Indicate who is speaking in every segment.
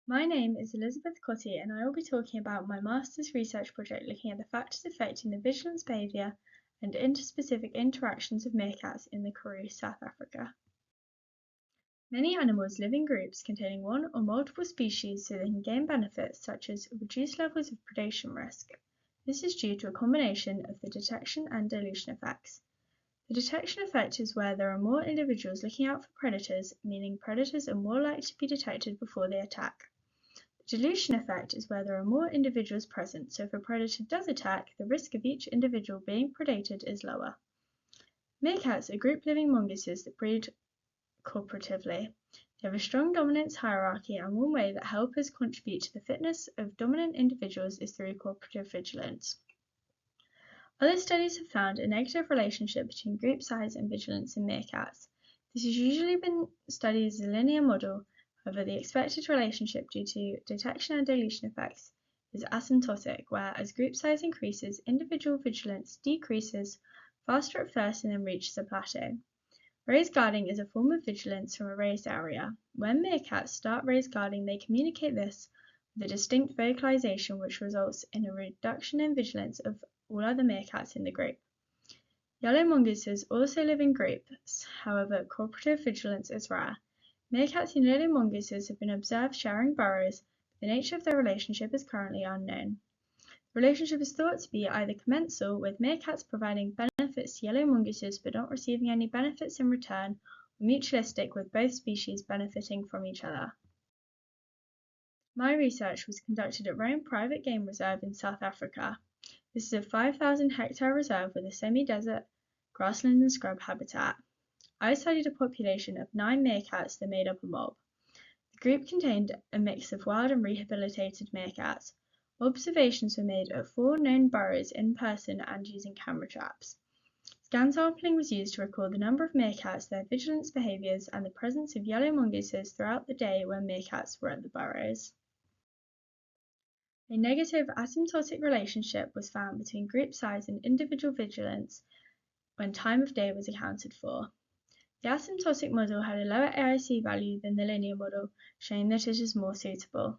Speaker 1: My name is Elizabeth Cottee and I will be talking about my master's research project looking at the factors affecting the vigilance behaviour and interspecific interactions of meerkats in the Karoo, South Africa. Many animals live in groups containing one or multiple species so they can gain benefits such as reduced levels of predation risk. This is due to a combination of the detection and dilution effects. The detection effect is where there are more individuals looking out for predators, meaning predators are more likely to be detected before they attack. The dilution effect is where there are more individuals present, so if a predator does attack, the risk of each individual being predated is lower. Meerkats are group-living mongooses that breed cooperatively. They have a strong dominance hierarchy, and one way that helpers contribute to the fitness of dominant individuals is through cooperative vigilance. Other studies have found a negative relationship between group size and vigilance in meerkats. This has usually been studied as a linear model. However, the expected relationship due to detection and dilution effects is asymptotic, where as group size increases, individual vigilance decreases faster at first and then reaches a plateau. Raised guarding is a form of vigilance from a raised area. When meerkats start raised guarding, they communicate this with a distinct vocalization, which results in a reduction in vigilance of all other meerkats in the group. Yellow mongooses also live in groups, however, cooperative vigilance is rare. Meerkats and yellow mongooses have been observed sharing burrows, but the nature of their relationship is currently unknown. The relationship is thought to be either commensal, with meerkats providing benefits to yellow mongooses but not receiving any benefits in return, or mutualistic, with both species benefiting from each other. My research was conducted at Rome Private Game Reserve in South Africa. This is a 5,000-hectare reserve with a semi-desert, grassland and scrub habitat. I studied a population of 9 meerkats that made up a mob. The group contained a mix of wild and rehabilitated meerkats. Observations were made at 4 known burrows in person and using camera traps. Scan sampling was used to record the number of meerkats, their vigilance behaviours, and the presence of yellow mongooses throughout the day when meerkats were at the burrows. A negative asymptotic relationship was found between group size and individual vigilance when time of day was accounted for. The asymptotic model had a lower AIC value than the linear model, showing that it is more suitable.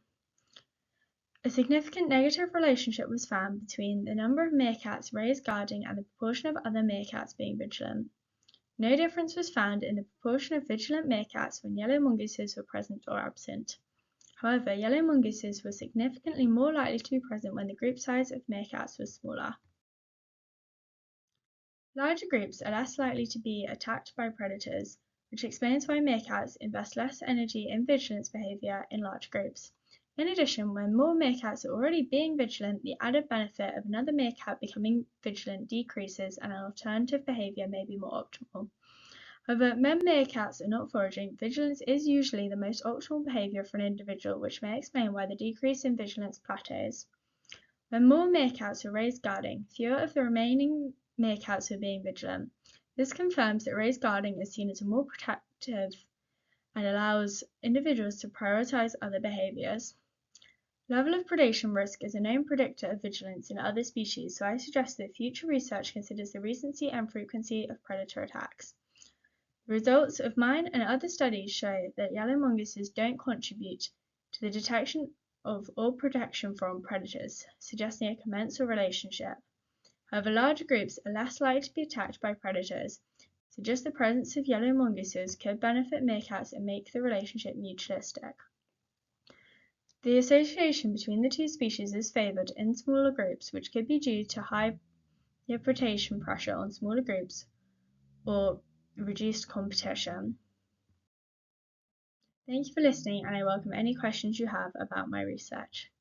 Speaker 1: A significant negative relationship was found between the number of meerkats raised guarding and the proportion of other meerkats being vigilant. No difference was found in the proportion of vigilant meerkats when yellow mongooses were present or absent. However, yellow mongooses were significantly more likely to be present when the group size of meerkats was smaller. Larger groups are less likely to be attacked by predators, which explains why meerkats invest less energy in vigilance behaviour in large groups. In addition, when more meerkats are already being vigilant, the added benefit of another meerkat becoming vigilant decreases and an alternative behaviour may be more optimal. However, when meerkats are not foraging, vigilance is usually the most optimal behaviour for an individual, which may explain why the decrease in vigilance plateaus. When more meerkats are raised guarding, fewer of the remaining meerkats are being vigilant. This confirms that raised guarding is seen as more protective and allows individuals to prioritise other behaviours. Level of predation risk is a known predictor of vigilance in other species, so I suggest that future research considers the recency and frequency of predator attacks. The results of mine and other studies show that yellow mongooses don't contribute to the detection of or protection from predators, suggesting a commensal relationship. However, larger groups are less likely to be attacked by predators, so just the presence of yellow mongooses could benefit meerkats and make the relationship mutualistic. The association between the two species is favoured in smaller groups, which could be due to high predation pressure on smaller groups or reduced competition. Thank you for listening, and I welcome any questions you have about my research.